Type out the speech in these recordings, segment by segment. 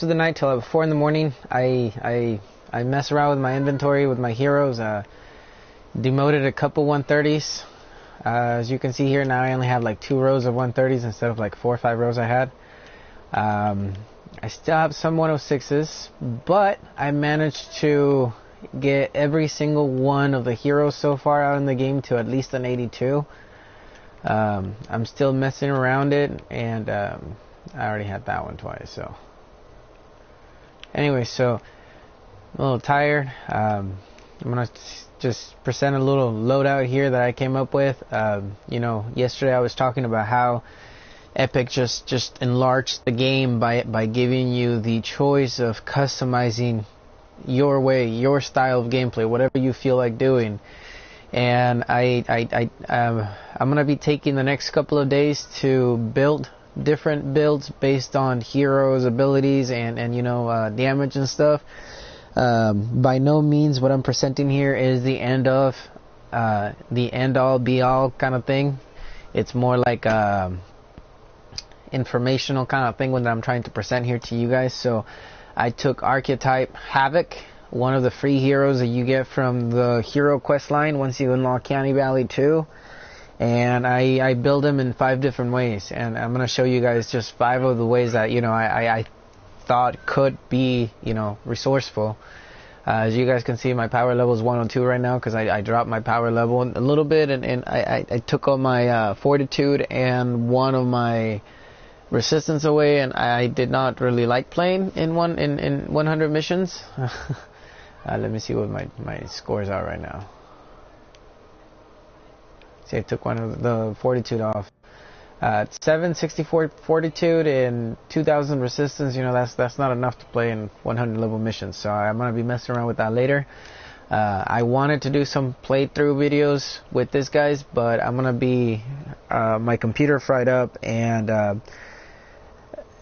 of the night till 4 in the morning. I mess around with my inventory with my heroes. Demoted a couple 130s. As you can see here, now I only have like 2 rows of 130s instead of like 4 or 5 rows I had. I still have some 106s, but I managed to get every single one of the heroes so far out in the game to at least an 82. I'm still messing around it, and I already had that one twice. So anyway, so I'm a little tired. I'm gonna just present a little loadout here that I came up with. You know, yesterday I was talking about how Epic just enlarged the game by giving you the choice of customizing your way, your style of gameplay, whatever you feel like doing. And I'm gonna be taking the next couple of days to build different builds based on heroes' abilities and you know, damage and stuff. By no means what I'm presenting here is the end all be all kind of thing. It's more like informational kind of thing when I'm trying to present here to you guys. So I took Archetype Havoc, one of the free heroes that you get from the hero quest line once you unlock County Valley 2, and I build him in 5 different ways, and I'm gonna show you guys just 5 of the ways that, you know, I thought could be, you know, resourceful. As you guys can see, my power level is 102 right now because I dropped my power level a little bit, and I took all my fortitude and one of my resistance away, and I did not really like playing in 100 missions. Let me see what my scores are right now. See, I took one of the fortitude off. 764 fortitude and 2000 resistance. You know, that's not enough to play in 100 level missions, so I'm gonna be messing around with that later. I wanted to do some playthrough videos with this guys, but I'm gonna be my computer fried up, and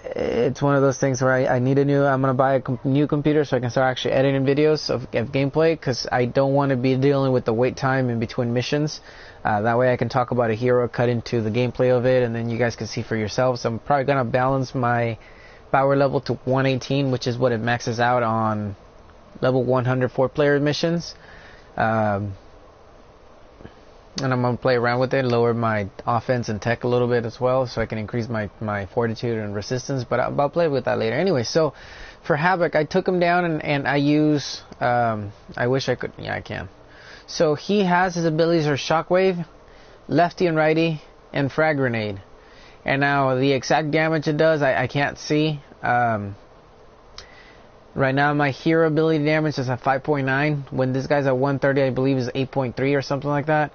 it's one of those things where I'm gonna buy a new computer so I can start actually editing videos of gameplay, because I don't want to be dealing with the wait time in between missions. That way I can talk about a hero, cut into the gameplay of it, and then you guys can see for yourselves. I'm probably gonna balance my power level to 118, which is what it maxes out on level 100 4-player missions. And I'm going to play around with it, lower my offense and tech a little bit as well, so I can increase my fortitude and resistance, but I'll play with that later. Anyway, so for Havoc, I took him down, and I use, I wish I could, yeah, I can. So he has his abilities are Shockwave, Lefty and Righty, and Frag Grenade. And now the exact damage it does, I can't see. Right now my hero ability damage is at 5.9. When this guy's at 130, I believe is 8.3 or something like that.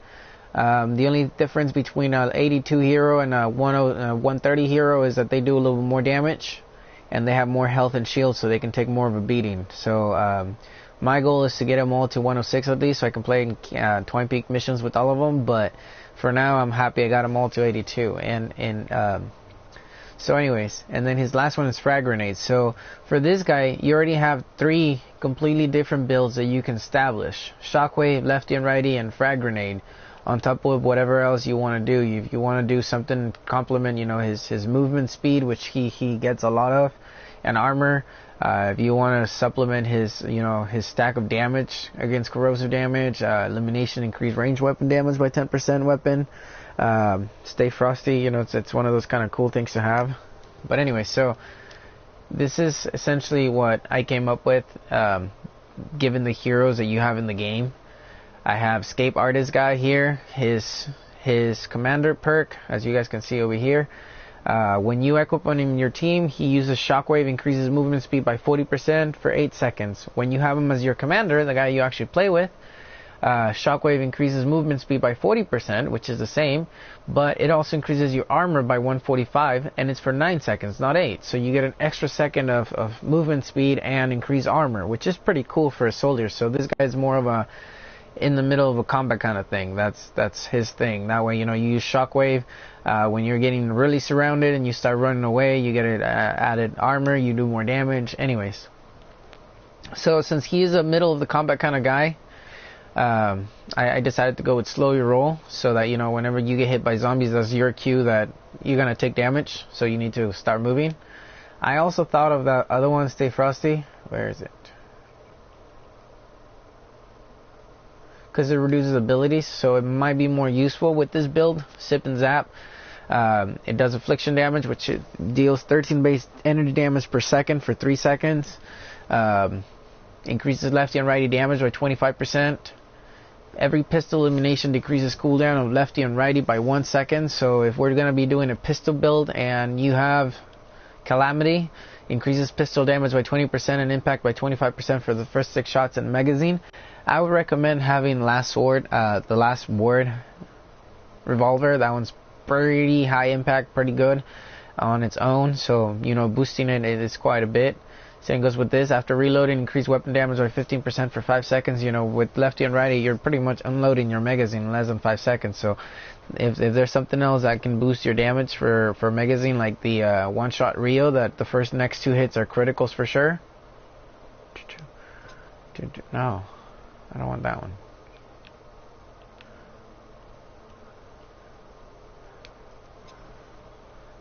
The only difference between an 82 hero and a 130 hero is that they do a little more damage, and they have more health and shield, so they can take more of a beating. So my goal is to get them all to 106 at least, so I can play Twine Peak missions with all of them. But for now, I'm happy I got them all to 82. So anyways, and then his last one is Frag Grenade. So for this guy, you already have 3 completely different builds that you can establish: Shockwave, Lefty and Righty, and Frag Grenade, on top of whatever else you want to do. If you want to do something to complement, you know, his movement speed, which he gets a lot of, and armor. If you want to supplement his, you know, his stack of damage against corrosive damage, elimination, increase range weapon damage by 10% weapon. Stay frosty, you know, it's one of those kind of cool things to have. But anyway, so this is essentially what I came up with, given the heroes that you have in the game. I have Scape Artist guy here. His commander perk, as you guys can see over here, when you equip him in your team, he uses Shockwave, increases movement speed by 40% for 8 seconds. When you have him as your commander, the guy you actually play with, Shockwave increases movement speed by 40%, which is the same, but it also increases your armor by 145, and it's for 9 seconds, not 8. So you get an extra second of movement speed and increased armor, which is pretty cool for a soldier. So this guy is more of a in the middle of a combat kind of thing. That's his thing. That way, you know, you use Shockwave when you're getting really surrounded and you start running away, you get it added armor, you do more damage. Anyways, so since he's a middle of the combat kind of guy, I decided to go with slow your roll, so that, you know, whenever you get hit by zombies, that's your cue that you're gonna take damage, so you need to start moving. I also thought of the other one, Stay Frosty. Where is it? Because it reduces abilities, so it might be more useful with this build. Sip and Zap. It does affliction damage, which it deals 13 base energy damage per second for 3 seconds. Increases lefty and righty damage by 25%. Every pistol elimination decreases cooldown of lefty and righty by 1 second. So if we're going to be doing a pistol build and you have Calamity, increases pistol damage by 20% and impact by 25% for the first 6 shots in the magazine, I would recommend having Last Sword, the Last Word revolver. That one's pretty high impact, pretty good on its own. So, you know, boosting it is quite a bit. Same goes with this. After reloading, increase weapon damage by 15% for 5 seconds. You know, with lefty and righty, you're pretty much unloading your magazine in less than 5 seconds. So, if there's something else that can boost your damage for magazine, like the one-shot Rio, that the first next 2 hits are criticals for sure. No, I don't want that one.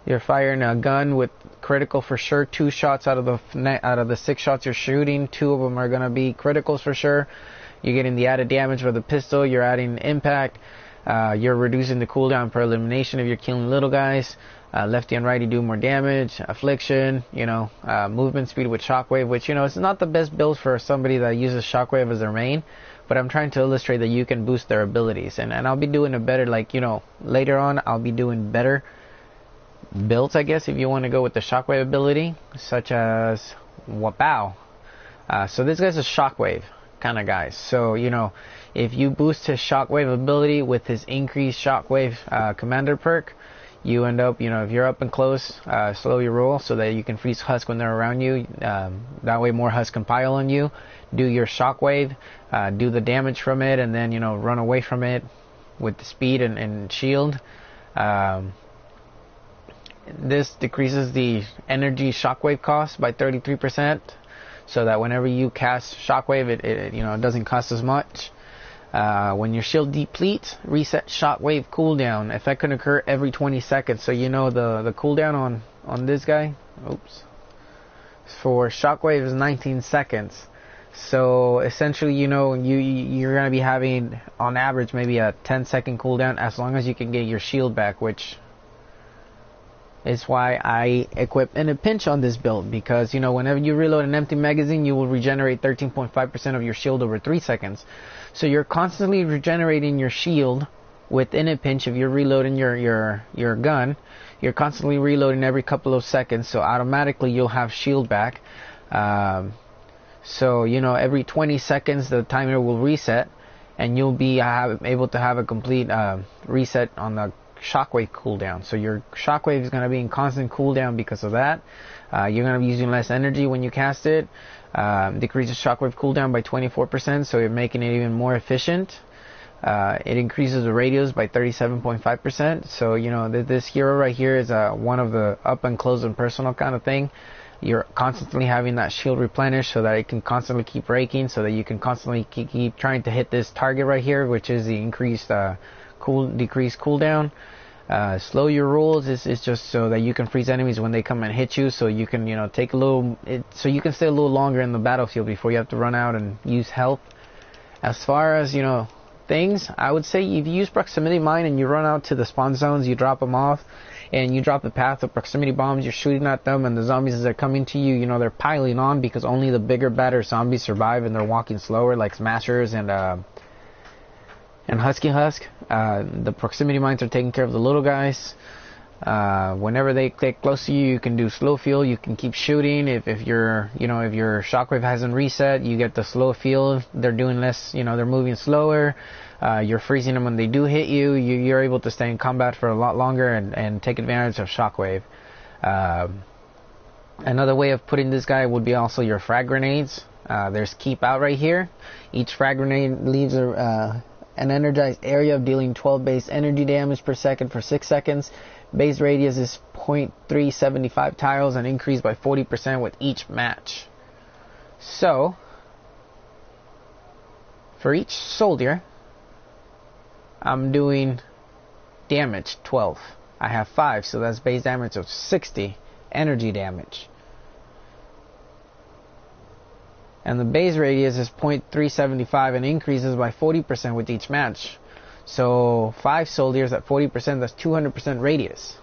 You're firing a gun with critical for sure. 2 shots out of the 6 shots you're shooting, 2 of them are gonna be criticals for sure. You're getting the added damage for the pistol. You're adding impact. You're reducing the cooldown per elimination if you're killing little guys. Lefty and righty do more damage. Affliction. You know, movement speed with shockwave, which, you know, it's not the best build for somebody that uses shockwave as their main. But I'm trying to illustrate that you can boost their abilities, and I'll be doing a better, like, you know, later on I'll be doing better builds, I guess, if you want to go with the shockwave ability, such as Wapow. So this guy's a shockwave kind of guy. So, you know, if you boost his shockwave ability with his increased shockwave commander perk, you end up, you know, if you're up and close, slow your roll so that you can freeze Husk when they're around you. That way more Husk can pile on you. Do your shockwave, do the damage from it, and then, you know, run away from it with the speed and shield. This decreases the energy shockwave cost by 33%, so that whenever you cast shockwave, it you know, it doesn't cost as much. When your shield depletes, reset shockwave cooldown. Effect can occur every 20 seconds. So, you know, the cooldown on this guy, oops, for shockwave is 19 seconds. So essentially, you know, you're gonna be having on average maybe a 10-second cooldown as long as you can get your shield back, which is why I equip in a pinch on this build, because, you know, whenever you reload an empty magazine, you will regenerate 13.5% of your shield over 3 seconds. So you're constantly regenerating your shield within a pinch. If you're reloading your gun, you're constantly reloading every couple of seconds, so automatically you'll have shield back. So, you know, every 20 seconds the timer will reset, and you'll be able to have a complete reset on the shockwave cooldown. So your shockwave is going to be in constant cooldown because of that. You're going to be using less energy when you cast it. Decreases shockwave cooldown by 24%, so you're making it even more efficient. It increases the radius by 37.5%. So, you know, this hero right here is one of the up and close and personal kind of thing. You're constantly having that shield replenished so that it can constantly keep raking, so that you can constantly keep trying to hit this target right here, which is the increased decreased cooldown. Slow your rolls is just so that you can freeze enemies when they come and hit you, so you can, you know, take a little, so you can stay a little longer in the battlefield before you have to run out and use health. As far as, you know, things, I would say if you use proximity mine and you run out to the spawn zones, you drop them off, and you drop the path of proximity bombs, you're shooting at them, and the zombies as they're coming to you, you know, they're piling on because only the bigger, better zombies survive, and they're walking slower, like Smashers and Husky Husk. The proximity mines are taking care of the little guys. Whenever they get close to you, you can do slow field. You can keep shooting. If your shockwave hasn't reset, you get the slow field. They're doing less, you know, they're moving slower. You're freezing them when they do hit you. You're able to stay in combat for a lot longer and take advantage of shockwave. Another way of putting this guy would be also your frag grenades. There's keep out right here. Each frag grenade leaves an energized area of dealing 12 base energy damage per second for 6 seconds. Base radius is 0.375 tiles and increased by 40% with each match. So, for each soldier, I'm doing damage 12. I have 5, so that's base damage of 60 energy damage. and the base radius is 0.375 and increases by 40% with each match. So 5 soldiers at 40%, that's 200% radius.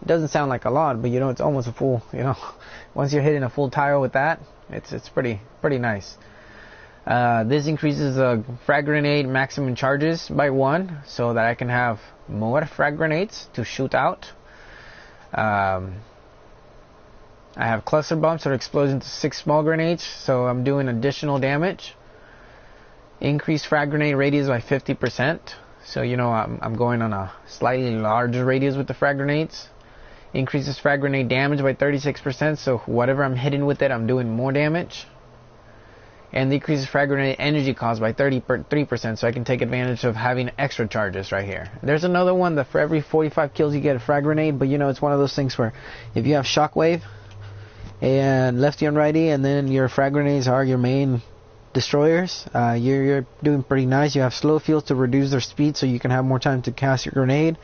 It doesn't sound like a lot, but you know, it's almost a full, you know, once you're hitting a full tile with that, it's pretty nice. This increases the frag grenade maximum charges by 1, so that I can have more frag grenades to shoot out. I have cluster bombs that explodes into 6 small grenades, so I'm doing additional damage. Increased frag grenade radius by 50%, so you know I'm going on a slightly larger radius with the frag grenades. Increases frag grenade damage by 36%, so whatever I'm hitting with it, I'm doing more damage. And decreases frag grenade energy cost by 33%, so I can take advantage of having extra charges right here. There's another one that for every 45 kills you get a frag grenade, but you know, it's one of those things where if you have shockwave and lefty and righty, and then your frag grenades are your main destroyers, you're doing pretty nice. You have slow fields to reduce their speed, so you can have more time to cast your grenade.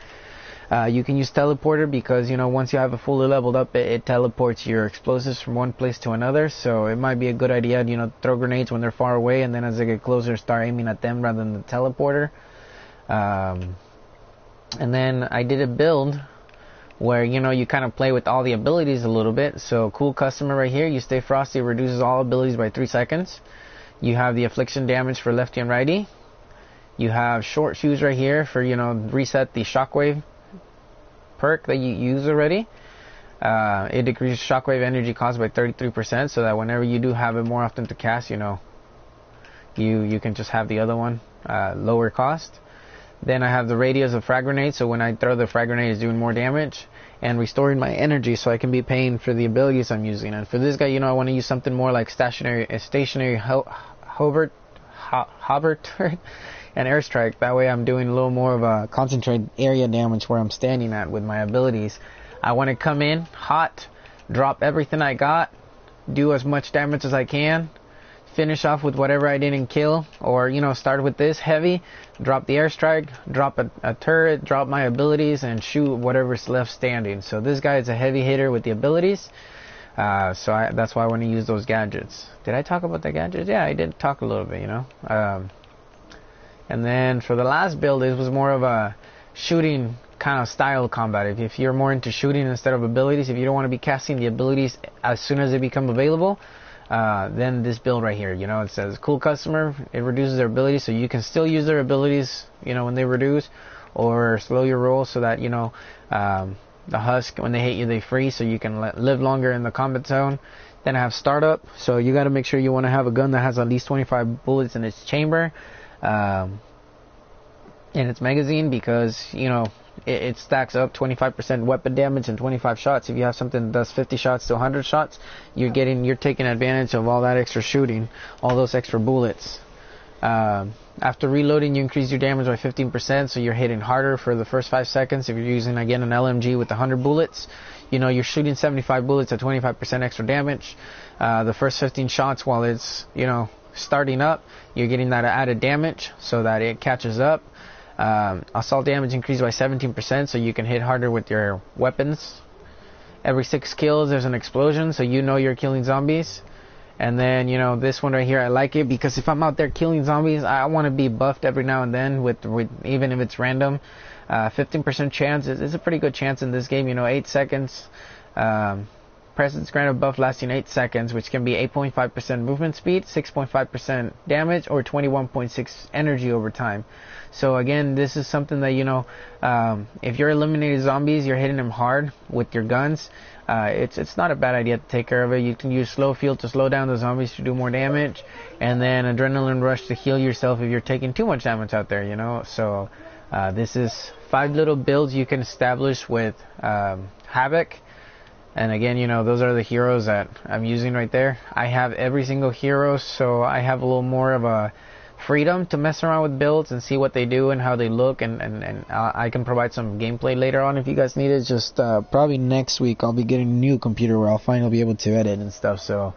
You can use teleporter because, you know, once you have it fully leveled up, it teleports your explosives from one place to another. So it might be a good idea, you know, throw grenades when they're far away, and then as they get closer, start aiming at them rather than the teleporter. And then I did a build where, you know, you kind of play with all the abilities a little bit. So cool customer right here, you stay frosty, reduces all abilities by 3 seconds. You have the affliction damage for lefty and righty. You have short fuse right here for, you know, reset the shockwave perk that you use already. It decreases shockwave energy cost by 33%, so that whenever you do have it more often to cast, you know, you can just have the other one lower cost. Then I have the radius of frag grenade, so when I throw the frag grenade, it's doing more damage and restoring my energy, so I can be paying for the abilities I'm using. And for this guy, you know, I want to use something more like stationary hover and airstrike. That way I'm doing a little more of a concentrated area damage where I'm standing at with my abilities. I want to come in hot, drop everything I got, do as much damage as I can, finish off with whatever I didn't kill, or, you know, start with this heavy, drop the airstrike, drop a turret, drop my abilities, and shoot whatever's left standing. So this guy is a heavy hitter with the abilities, so that's why I want to use those gadgets. Did I talk about the gadgets? Yeah, I did talk a little bit, you know. And then for the last build, it was more of a shooting kind of style combat. If you're more into shooting instead of abilities, if you don't want to be casting the abilities as soon as they become available, then this build right here, you know, it says cool customer, it reduces their abilities, so you can still use their abilities, you know, when they reduce, or slow your roll so that, you know, the husk, when they hit you, they freeze, so you can live longer in the combat zone. Then I have startup, so you got to make sure you want to have a gun that has at least 25 bullets in its chamber, in its magazine, because, you know, it stacks up 25% weapon damage and 25 shots. If you have something that does 50 shots to 100 shots, you're taking advantage of all that extra shooting, all those extra bullets. After reloading, you increase your damage by 15%, so you're hitting harder for the first 5 seconds. If you're using, again, an LMG with 100 bullets, you know, you're shooting 75 bullets at 25% extra damage. The first 15 shots, while it's, you know, starting up, you're getting that added damage so that it catches up. Assault damage increased by 17%, so you can hit harder with your weapons. Every 6 kills, there's an explosion, so you know you're killing zombies. And then, you know, this one right here, I like it because if I'm out there killing zombies, I want to be buffed every now and then with even if it's random. 15% chance is a pretty good chance in this game. You know, 8 seconds. Presence granted buff lasting 8 seconds, which can be 8.5% movement speed, 6.5% damage, or 21.6 energy over time. So again, this is something that, you know, if you're eliminating zombies, you're hitting them hard with your guns. It's not a bad idea to take care of it. You can use slow field to slow down the zombies to do more damage, and then adrenaline rush to heal yourself if you're taking too much damage out there, you know. So this is 5 little builds you can establish with Havoc. And again, you know, those are the heroes that I'm using right there. I have every single hero, so I have a little more of a freedom to mess around with builds and see what they do and how they look, and I can provide some gameplay later on if you guys need it. Just probably next week I'll be getting a new computer where I'll finally be able to edit and stuff. So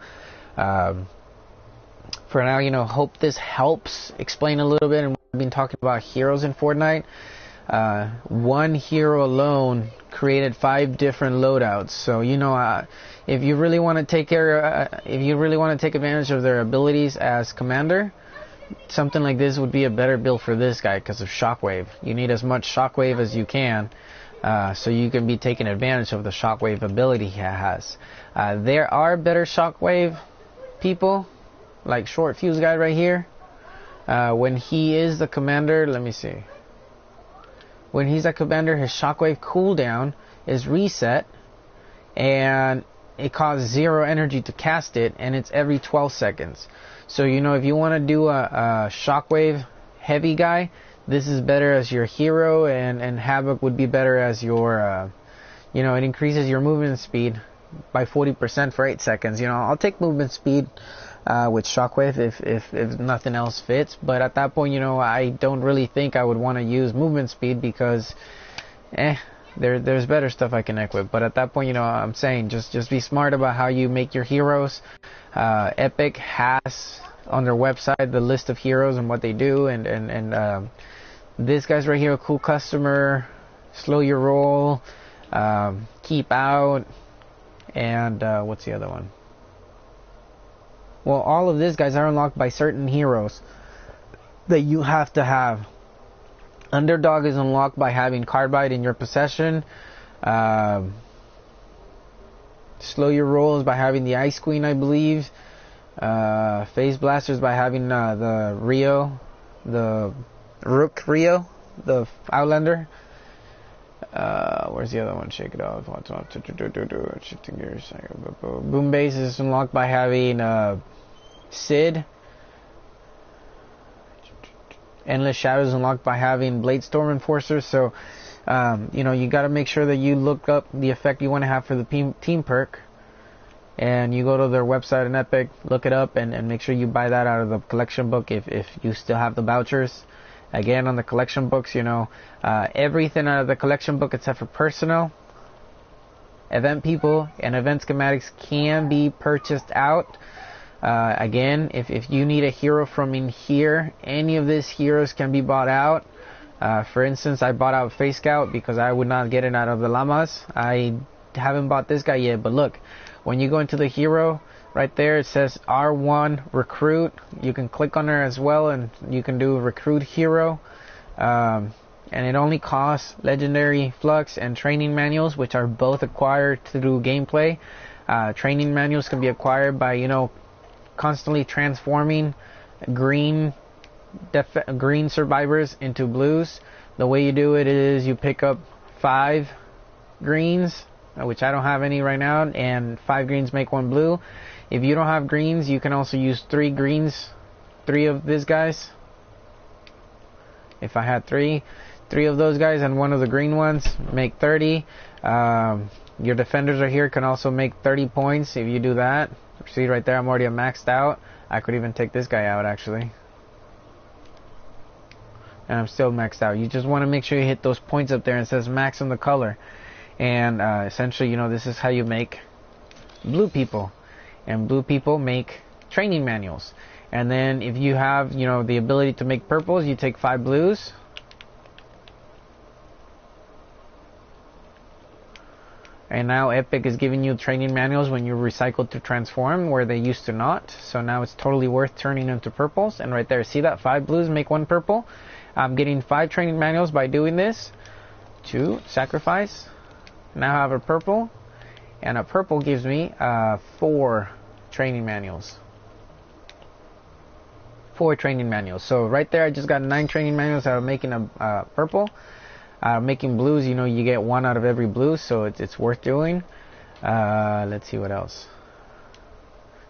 for now, you know, hope this helps explain a little bit. And we've been talking about heroes in Fortnite. one hero alone created 5 different loadouts. So you know, if you really want to take advantage of their abilities as commander, something like this would be a better build for this guy because of shockwave. You need as much shockwave as you can, so you can be taking advantage of the shockwave ability he has. There are better shockwave people, like Short Fuse guy right here. When he is the commander, let me see. When he's a commander, his shockwave cooldown is reset, and it costs 0 energy to cast it, and it's every 12 seconds. So you know, if you want to do a shockwave heavy guy, this is better as your hero, and Havoc would be better as your, you know, it increases your movement speed by 40% for 8 seconds. You know, I'll take movement speed with shockwave if nothing else fits, but at that point, you know, I don't really think I would want to use movement speed because there's better stuff I can equip. But at that point, you know, I'm saying just be smart about how you make your heroes. Epic has on their website the list of heroes and what they do, and this guy's right here, a cool customer, slow your roll, keep out, and what's the other one? Well, all of these guys are unlocked by certain heroes that you have to have. Underdog is unlocked by having Carbide in your possession. Slow your rolls by having the Ice Queen, I believe. Phase Blasters by having the Rio, the Rook Rio, the Outlander. Where's the other one? Shake it off. Shifting gears. Boom Base is unlocked by having Sid. Endless Shadows unlocked by having Blade Storm Enforcer. So, you know, you got to make sure that you look up the effect you want to have for the team perk, and you go to their website in Epic, look it up, and make sure you buy that out of the collection book if you still have the vouchers. Again, on the collection books, you know, everything out of the collection book except for personal, event people, and event schematics can be purchased out. Again, if you need a hero from in here, any of these heroes can be bought out. For instance, I bought out Face Scout because I would not get it out of the llamas. I haven't bought this guy yet, but look, when you go into the hero, right there it says R1 Recruit. You can click on there as well, and you can do Recruit Hero. And it only costs Legendary Flux and Training Manuals, which are both acquired through gameplay. Training Manuals can be acquired by, you know, constantly transforming green survivors into blues. The way you do it is you pick up 5 greens, which I don't have any right now, and 5 greens make 1 blue. If you don't have greens, you can also use 3 greens, 3 of these guys. If I had 3 of those guys and 1 of the green ones, make 30. Your defenders right here can also make 30 points if you do that. See right there, I'm already maxed out. I could even take this guy out actually, and I'm still maxed out. You just want to make sure you hit those points up there, and it says max on the color. And essentially, you know, this is how you make blue people, and blue people make training manuals. And then if you have, you know, the ability to make purples, you take 5 blues. And now Epic is giving you training manuals when you recycle to transform, where they used to not. So now it's totally worth turning into purples. And right there, see that 5 blues make 1 purple? I'm getting 5 training manuals by doing this. 2, sacrifice. Now I have a purple. And a purple gives me 4 training manuals. 4 training manuals. So right there, I just got 9 training manuals out of making a purple. Making blues, you know, you get 1 out of every blue, so it's worth doing. Let's see what else.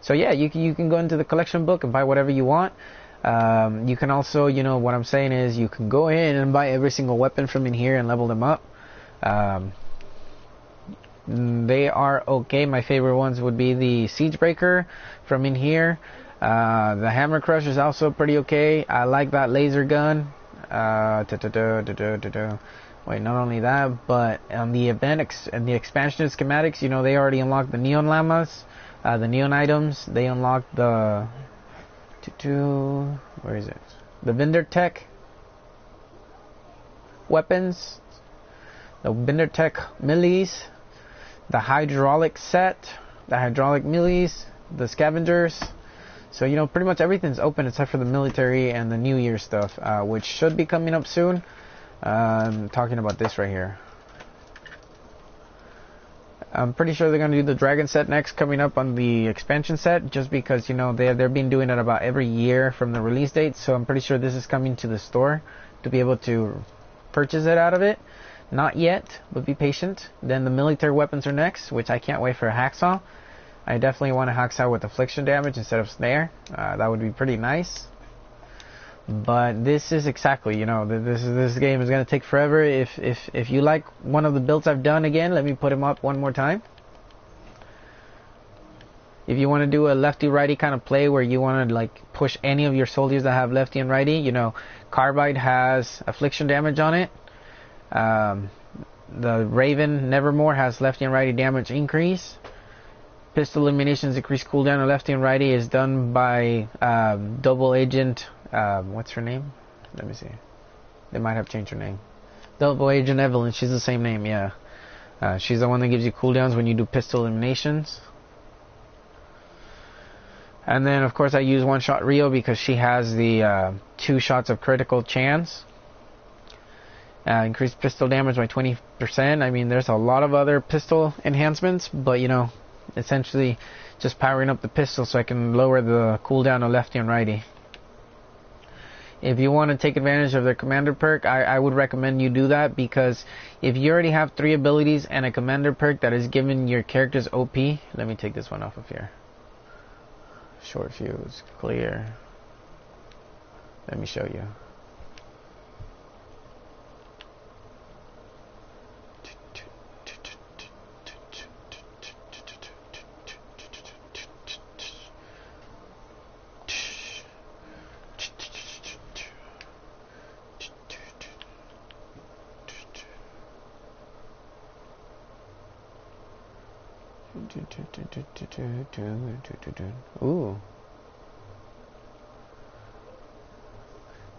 So yeah, you can go into the collection book and buy whatever you want. You can also, you know, what I'm saying is you can go in and buy every single weapon from in here and level them up. They are okay. My favorite ones would be the Siegebreaker from in here. The Hammer Crush is also pretty okay. I like that laser gun. Wait, not only that, but on the event and the expansion schematics, you know, they already unlocked the Neon Llamas, the Neon items. They unlocked the where is it? The Vendor Tech. weapons, the Bindertech Millies, the hydraulic set, the hydraulic Millies, the scavengers. So, you know, pretty much everything's open except for the military and the New Year stuff, which should be coming up soon. I'm talking about this right here. I'm pretty sure they're going to do the dragon set next, coming up on the expansion set, just because, you know, they've been doing it about every year from the release date. So I'm pretty sure this is coming to the store to be able to purchase it out of it. Not yet, but be patient. Then the military weapons are next, which I can't wait for a hacksaw. I definitely want a hacksaw with affliction damage instead of snare. That would be pretty nice. But this is exactly, you know, this game is going to take forever. If you like one of the builds I've done, again, let me put them up one more time. If you want to do a lefty-righty kind of play where you want to like push any of your soldiers that have lefty and righty, you know, Carbide has affliction damage on it. The Raven Nevermore has lefty and righty damage increase. Pistol eliminations increase cooldown on lefty and righty is done by double agent. What's her name? Let me see. They might have changed her name. Double Agent Evelyn. She's the same name, yeah. She's the one that gives you cooldowns when you do pistol eliminations. And then, of course, I use One Shot Rio because she has the 2 shots of critical chance. Increased pistol damage by 20%. I mean, there's a lot of other pistol enhancements, but, you know, essentially just powering up the pistol so I can lower the cooldown on lefty and righty. If you want to take advantage of their commander perk, I would recommend you do that, because if you already have 3 abilities and a commander perk that is giving your characters OP, let me take this one off of here. Short fuse, clear. Let me show you. Ooh.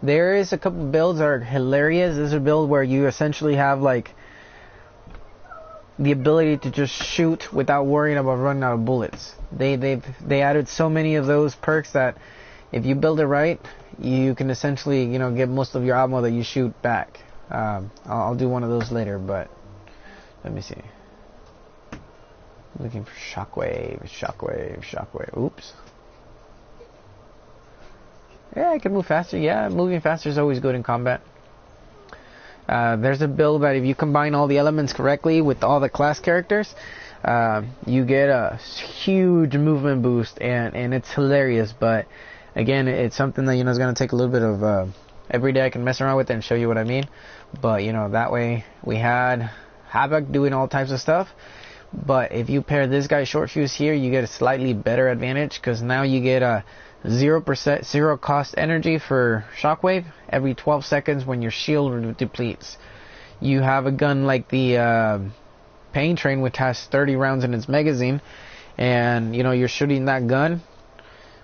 There is a couple builds that are hilarious. This is a build where you essentially have like the ability to just shoot without worrying about running out of bullets. They added so many of those perks that if you build it right, you can essentially, you know, get most of your ammo that you shoot back. I'll do one of those later, but let me see. Looking for shockwave. Oops. Yeah, I can move faster. Yeah, moving faster is always good in combat. There's a build that if you combine all the elements correctly with all the class characters, you get a huge movement boost, and it's hilarious. But again, it's something that, you know, is going to take a little bit of every day I can mess around with it and show you what I mean. But, you know, that way we had Havoc doing all types of stuff. But if you pair this guy short fuse here, you get a slightly better advantage, because now you get a 0% zero cost energy for shockwave every 12 seconds when your shield depletes. You have a gun like the Pain Train, which has 30 rounds in its magazine, and you know, you're shooting that gun.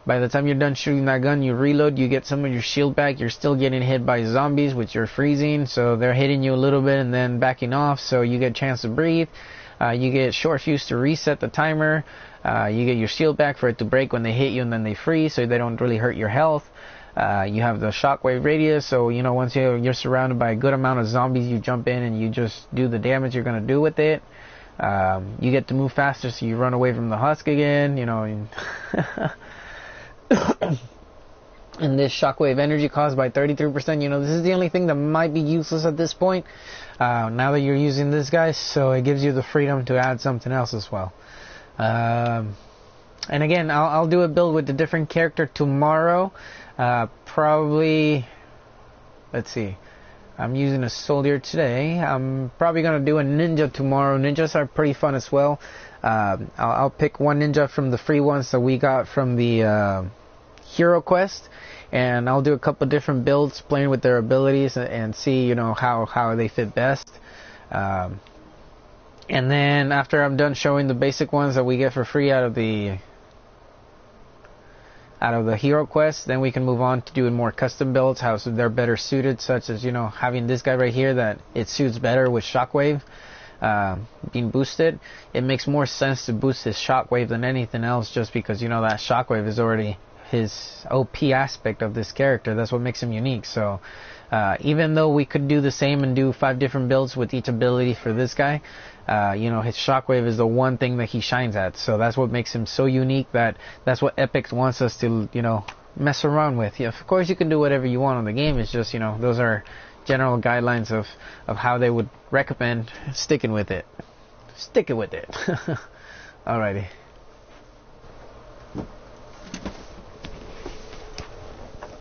By the time you're done shooting that gun, you reload, you get some of your shield back. You're still getting hit by zombies, which you're freezing, so they're hitting you a little bit and then backing off, so you get a chance to breathe. You get short fuse to reset the timer. You get your shield back for it to break when they hit you, and then they freeze, so they don't really hurt your health. You have the shockwave radius, so you know, once you're surrounded by a good amount of zombies, you jump in and you just do the damage you're gonna do with it. You get to move faster, so you run away from the husk again. You know, and this shockwave energy cost by 33%. You know, this is the only thing that might be useless at this point. Now that you're using this guy, so it gives you the freedom to add something else as well. And again, I'll do a build with a different character tomorrow. Probably, let's see, I'm using a soldier today. I'm probably going to do a ninja tomorrow. Ninjas are pretty fun as well. I'll pick one ninja from the free ones that we got from the Hero Quest, and I'll do a couple different builds playing with their abilities and see, you know, how they fit best. And then after I'm done showing the basic ones that we get for free out of the out of the hero quest. Then we can move on to doing more custom builds, how they're better suited, such as, you know, having this guy right here that it suits better with shockwave being boosted. It makes more sense to boost his shockwave than anything else, just because, you know, that shockwave is already his OP aspect of this character. That's what makes him unique. So even though we could do the same and do 5 different builds with each ability for this guy, you know, his shockwave is the one thing that he shines at. So that's what makes him so unique. That's what Epic wants us to, you know, mess around with. Yeah, of course you can do whatever you want on the game. It's just, you know, those are general guidelines of how they would recommend sticking with it. Stick it with it. Alrighty.